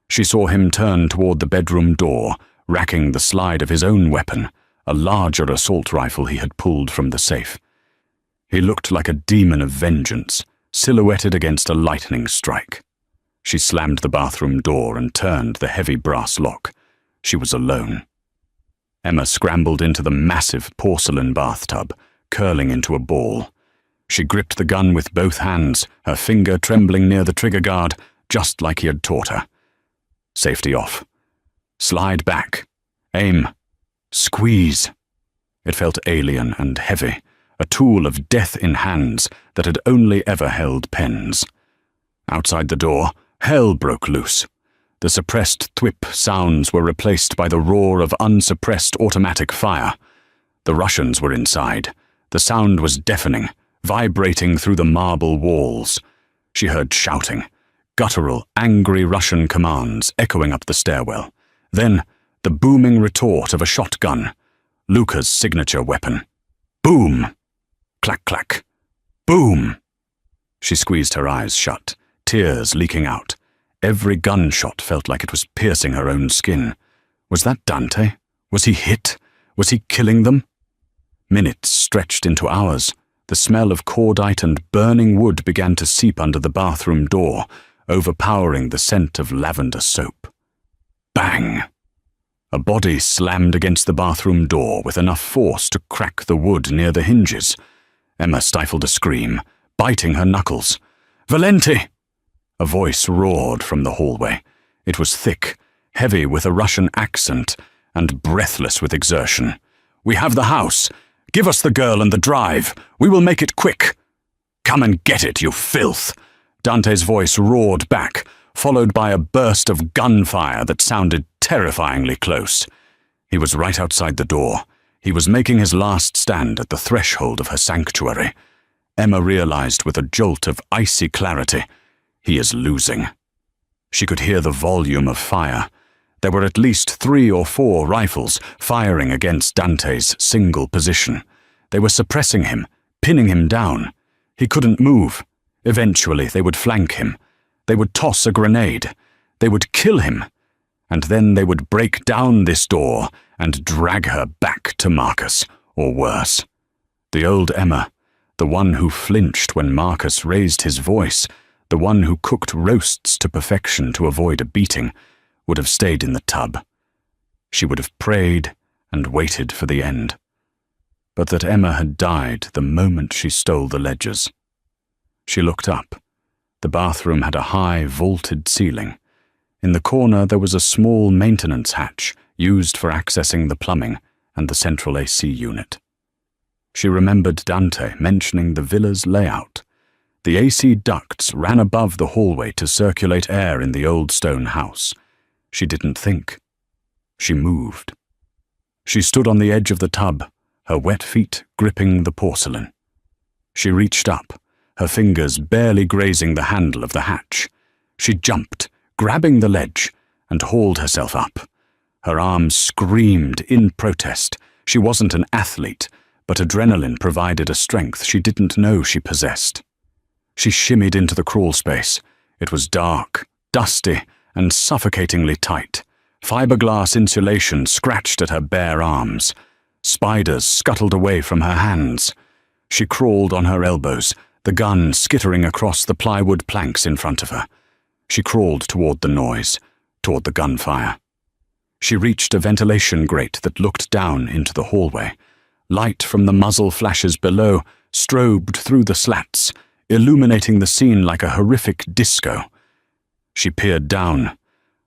She saw him turn toward the bedroom door, racking the slide of his own weapon, a larger assault rifle he had pulled from the safe. He looked like a demon of vengeance, silhouetted against a lightning strike. She slammed the bathroom door and turned the heavy brass lock. She was alone. Emma scrambled into the massive porcelain bathtub, curling into a ball. She gripped the gun with both hands, her finger trembling near the trigger guard, just like he had taught her. Safety off. Slide back. Aim. Squeeze. It felt alien and heavy, a tool of death in hands that had only ever held pens. Outside the door, hell broke loose. The suppressed thwip sounds were replaced by the roar of unsuppressed automatic fire. The Russians were inside. The sound was deafening, vibrating through the marble walls. She heard shouting, guttural, angry Russian commands echoing up the stairwell. Then, the booming retort of a shotgun, Luca's signature weapon. Boom! Clack, clack. Boom! She squeezed her eyes shut, tears leaking out. Every gunshot felt like it was piercing her own skin. Was that Dante? Was he hit? Was he killing them? Minutes stretched into hours. The smell of cordite and burning wood began to seep under the bathroom door, overpowering the scent of lavender soap. Bang! A body slammed against the bathroom door with enough force to crack the wood near the hinges. Emma stifled a scream, biting her knuckles. "Valenti!" A voice roared from the hallway. It was thick, heavy with a Russian accent, and breathless with exertion. "We have the house. Give us the girl and the drive. We will make it quick." "Come and get it, you filth!" Dante's voice roared back, followed by a burst of gunfire that sounded terrifyingly close. He was right outside the door. He was making his last stand at the threshold of her sanctuary. Emma realized with a jolt of icy clarity, he is losing. She could hear the volume of fire. There were at least 3 or 4 rifles firing against Dante's single position. They were suppressing him, pinning him down. He couldn't move. Eventually they would flank him. They would toss a grenade. They would kill him. And then they would break down this door and drag her back to Marcus, or worse. The old Emma, the one who flinched when Marcus raised his voice, the one who cooked roasts to perfection to avoid a beating, would have stayed in the tub. She would have prayed and waited for the end. But that Emma had died the moment she stole the ledgers. She looked up. The bathroom had a high, vaulted ceiling. In the corner there was a small maintenance hatch used for accessing the plumbing and the central AC unit. She remembered Dante mentioning the villa's layout. The AC ducts ran above the hallway to circulate air in the old stone house. She didn't think. She moved. She stood on the edge of the tub, her wet feet gripping the porcelain. She reached up, her fingers barely grazing the handle of the hatch. She jumped, grabbing the ledge, and hauled herself up. Her arms screamed in protest. She wasn't an athlete, but adrenaline provided a strength she didn't know she possessed. She shimmied into the crawl space. It was dark, dusty, and suffocatingly tight. Fiberglass insulation scratched at her bare arms. Spiders scuttled away from her hands. She crawled on her elbows, the gun skittering across the plywood planks in front of her. She crawled toward the noise, toward the gunfire. She reached a ventilation grate that looked down into the hallway. Light from the muzzle flashes below strobed through the slats, illuminating the scene like a horrific disco. She peered down.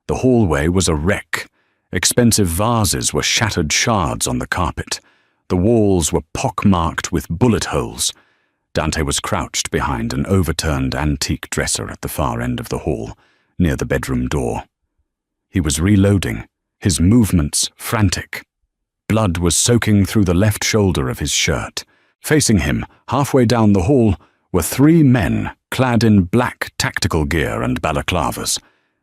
The hallway was a wreck. Expensive vases were shattered shards on the carpet. The walls were pockmarked with bullet holes. Dante was crouched behind an overturned antique dresser at the far end of the hall, near the bedroom door. He was reloading, his movements frantic. Blood was soaking through the left shoulder of his shirt. Facing him, halfway down the hall, were 3 men clad in black tactical gear and balaclavas.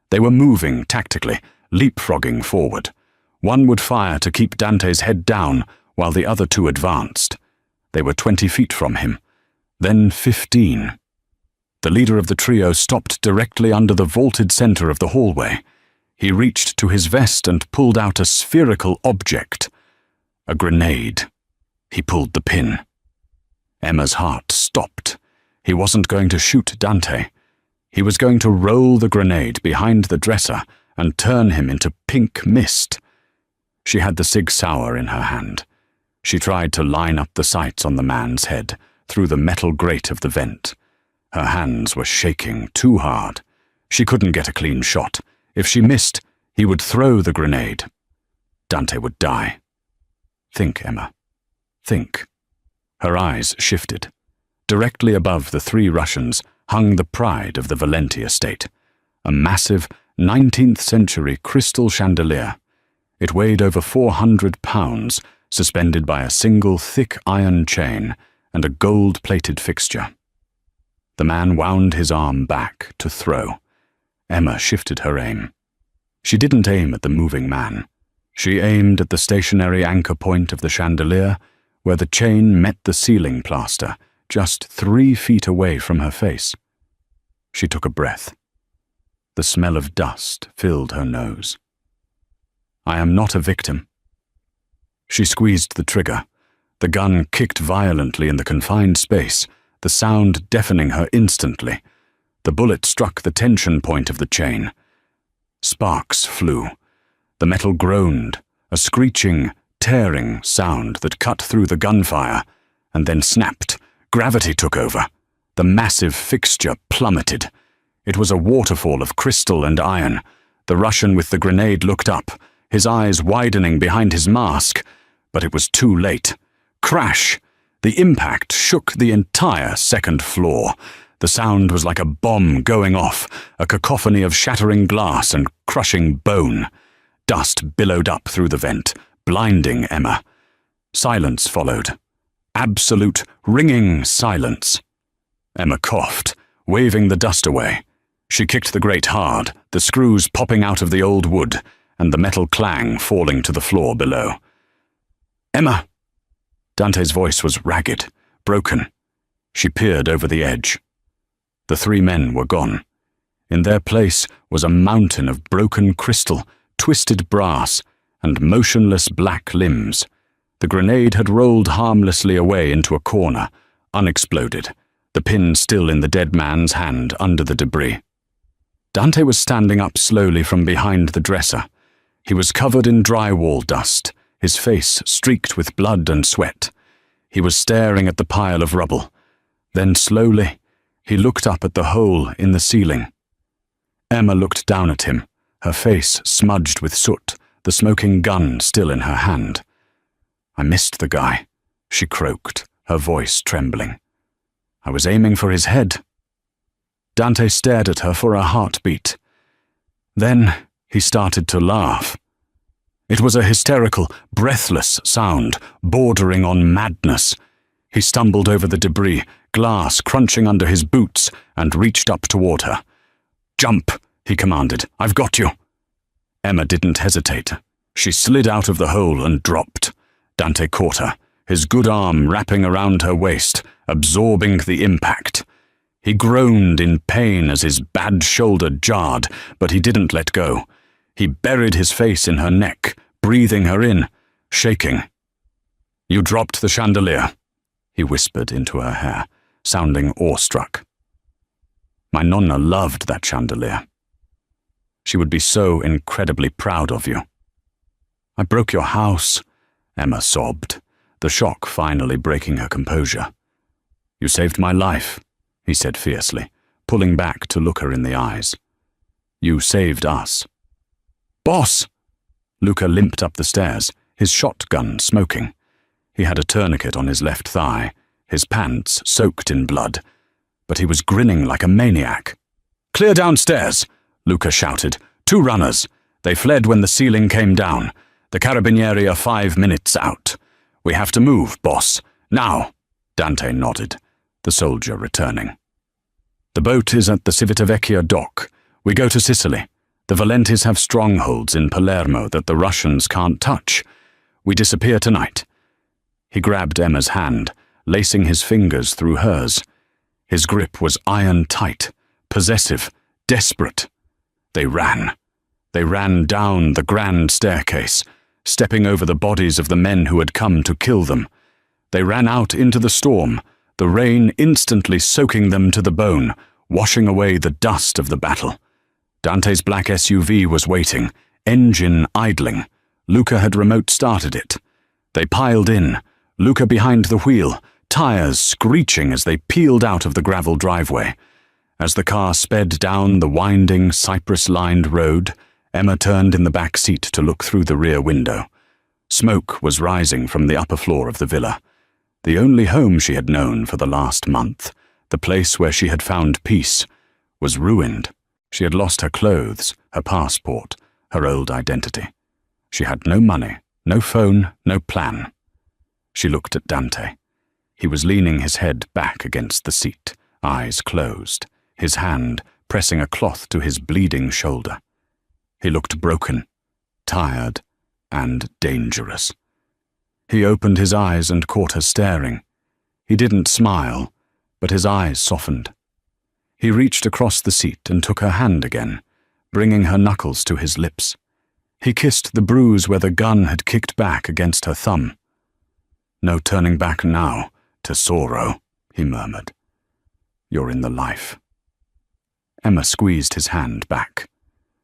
They were moving tactically, leapfrogging forward. One would fire to keep Dante's head down, while the other two advanced. They were 20 feet from him, then 15. The leader of the trio stopped directly under the vaulted center of the hallway. He reached to his vest and pulled out a spherical object. A grenade. He pulled the pin. Emma's heart stopped. He wasn't going to shoot Dante. He was going to roll the grenade behind the dresser and turn him into pink mist. She had the Sig Sauer in her hand. She tried to line up the sights on the man's head through the metal grate of the vent. Her hands were shaking too hard. She couldn't get a clean shot. If she missed, he would throw the grenade. Dante would die. Think, Emma. Think. Her eyes shifted. Directly above the three Russians hung the pride of the Valenti estate, a massive 19th-century crystal chandelier. It weighed over 400 pounds, suspended by a single thick iron chain and a gold-plated fixture. The man wound his arm back to throw. Emma shifted her aim. She didn't aim at the moving man. She aimed at the stationary anchor point of the chandelier, where the chain met the ceiling plaster, just 3 feet away from her face. She took a breath. The smell of dust filled her nose. I am not a victim. She squeezed the trigger. The gun kicked violently in the confined space, the sound deafening her instantly. The bullet struck the tension point of the chain. Sparks flew. The metal groaned, a screeching, tearing sound that cut through the gunfire, and then snapped. Gravity took over. The massive fixture plummeted. It was a waterfall of crystal and iron. The Russian with the grenade looked up, his eyes widening behind his mask, but it was too late. Crash! The impact shook the entire second floor. The sound was like a bomb going off, a cacophony of shattering glass and crushing bone. Dust billowed up through the vent, blinding Emma. Silence followed. Absolute, ringing silence. Emma coughed, waving the dust away. She kicked the grate hard, the screws popping out of the old wood, and the metal clang falling to the floor below. Emma! Dante's voice was ragged, broken. She peered over the edge. The 3 men were gone. In their place was a mountain of broken crystal, twisted brass, and motionless black limbs. The grenade had rolled harmlessly away into a corner, unexploded, the pin still in the dead man's hand under the debris. Dante was standing up slowly from behind the dresser. He was covered in drywall dust, his face streaked with blood and sweat. He was staring at the pile of rubble. Then slowly, he looked up at the hole in the ceiling. Emma looked down at him, her face smudged with soot, the smoking gun still in her hand. I missed the guy, she croaked, her voice trembling. I was aiming for his head. Dante stared at her for a heartbeat. Then he started to laugh. It was a hysterical, breathless sound, bordering on madness. He stumbled over the debris, glass crunching under his boots, and reached up toward her. Jump, he commanded. I've got you. Emma didn't hesitate. She slid out of the hole and dropped. Dante caught her, his good arm wrapping around her waist, absorbing the impact. He groaned in pain as his bad shoulder jarred, but he didn't let go. He buried his face in her neck, breathing her in, shaking. You dropped the chandelier, he whispered into her hair, sounding awestruck. My nonna loved that chandelier. She would be so incredibly proud of you. I broke your house, Emma sobbed, the shock finally breaking her composure. You saved my life, he said fiercely, pulling back to look her in the eyes. You saved us. Boss! Luca limped up the stairs, his shotgun smoking. He had a tourniquet on his left thigh, his pants soaked in blood, but he was grinning like a maniac. Clear downstairs, Luca shouted. 2 runners. They fled when the ceiling came down. The Carabinieri are 5 minutes out. We have to move, boss. Now. Dante nodded, the soldier returning. The boat is at the Civitavecchia dock. We go to Sicily. The Valentis have strongholds in Palermo that the Russians can't touch. We disappear tonight. He grabbed Emma's hand, lacing his fingers through hers. His grip was iron-tight, possessive, desperate. They ran. They ran down the grand staircase, stepping over the bodies of the men who had come to kill them. They ran out into the storm, the rain instantly soaking them to the bone, washing away the dust of the battle. Dante's black SUV was waiting, engine idling. Luca had remote-started it. They piled in, Luca behind the wheel, tires screeching as they peeled out of the gravel driveway. As the car sped down the winding, cypress-lined road, Emma turned in the back seat to look through the rear window. Smoke was rising from the upper floor of the villa. The only home she had known for the last month, the place where she had found peace, was ruined. She had lost her clothes, her passport, her old identity. She had no money, no phone, no plan. She looked at Dante. He was leaning his head back against the seat, eyes closed, his hand pressing a cloth to his bleeding shoulder. He looked broken, tired, and dangerous. He opened his eyes and caught her staring. He didn't smile, but his eyes softened. He reached across the seat and took her hand again, bringing her knuckles to his lips. He kissed the bruise where the gun had kicked back against her thumb. "No turning back now, tesoro," he murmured. "You're in the life." Emma squeezed his hand back.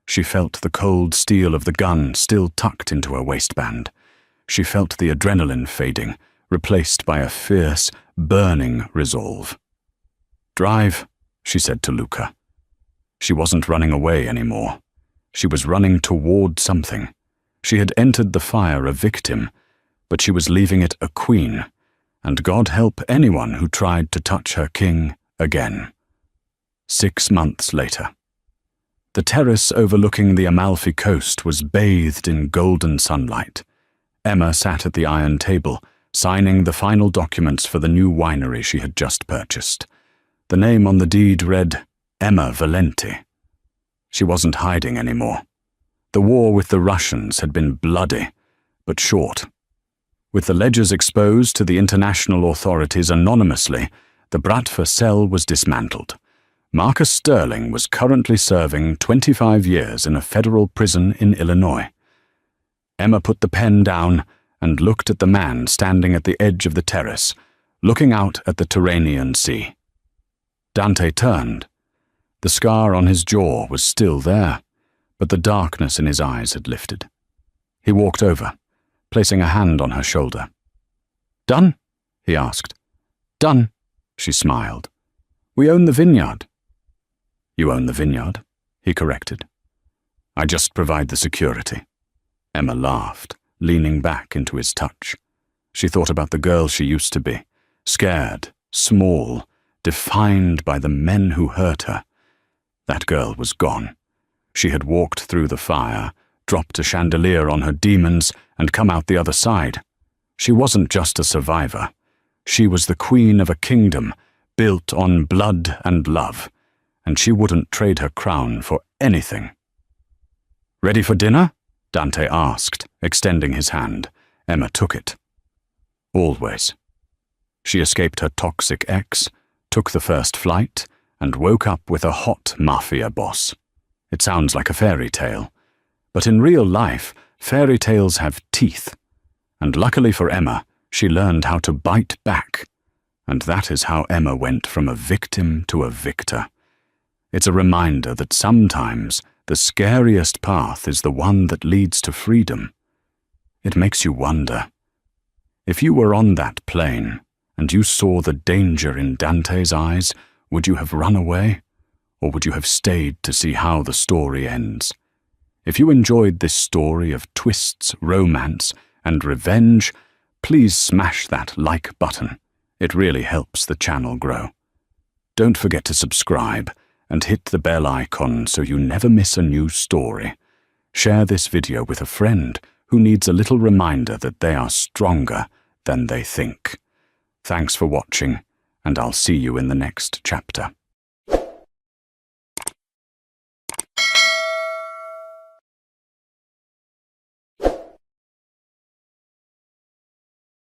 She felt the cold steel of the gun still tucked into her waistband. She felt the adrenaline fading, replaced by a fierce, burning resolve. "Drive," she said to Luca. She wasn't running away anymore. She was running toward something. She had entered the fire a victim, but she was leaving it a queen, and God help anyone who tried to touch her king again. 6 months later. The terrace overlooking the Amalfi coast was bathed in golden sunlight. Emma sat at the iron table, signing the final documents for the new winery she had just purchased. The name on the deed read, Emma Valenti. She wasn't hiding anymore. The war with the Russians had been bloody, but short. With the ledgers exposed to the international authorities anonymously, the Bratva cell was dismantled. Marcus Sterling was currently serving 25 years in a federal prison in Illinois. Emma put the pen down and looked at the man standing at the edge of the terrace, looking out at the Tyrrhenian Sea. Dante turned. The scar on his jaw was still there, but the darkness in his eyes had lifted. He walked over, placing a hand on her shoulder. "Done?" he asked. "Done," she smiled. "We own the vineyard." "You own the vineyard," he corrected. "I just provide the security." Emma laughed, leaning back into his touch. She thought about the girl she used to be, scared, small, defined by the men who hurt her. That girl was gone. She had walked through the fire, dropped a chandelier on her demons, and come out the other side. She wasn't just a survivor. She was the queen of a kingdom built on blood and love, and she wouldn't trade her crown for anything. "Ready for dinner?" Dante asked, extending his hand. Emma took it. Always. She escaped her toxic ex, took the first flight, and woke up with a hot mafia boss. It sounds like a fairy tale, but in real life, fairy tales have teeth. And luckily for Emma, she learned how to bite back. And that is how Emma went from a victim to a victor. It's a reminder that sometimes the scariest path is the one that leads to freedom. It makes you wonder, if you were on that plane and you saw the danger in Dante's eyes, would you have run away? Or would you have stayed to see how the story ends? If you enjoyed this story of twists, romance, and revenge, please smash that like button. It really helps the channel grow. Don't forget to subscribe and hit the bell icon so you never miss a new story. Share this video with a friend who needs a little reminder that they are stronger than they think. Thanks for watching, and I'll see you in the next chapter.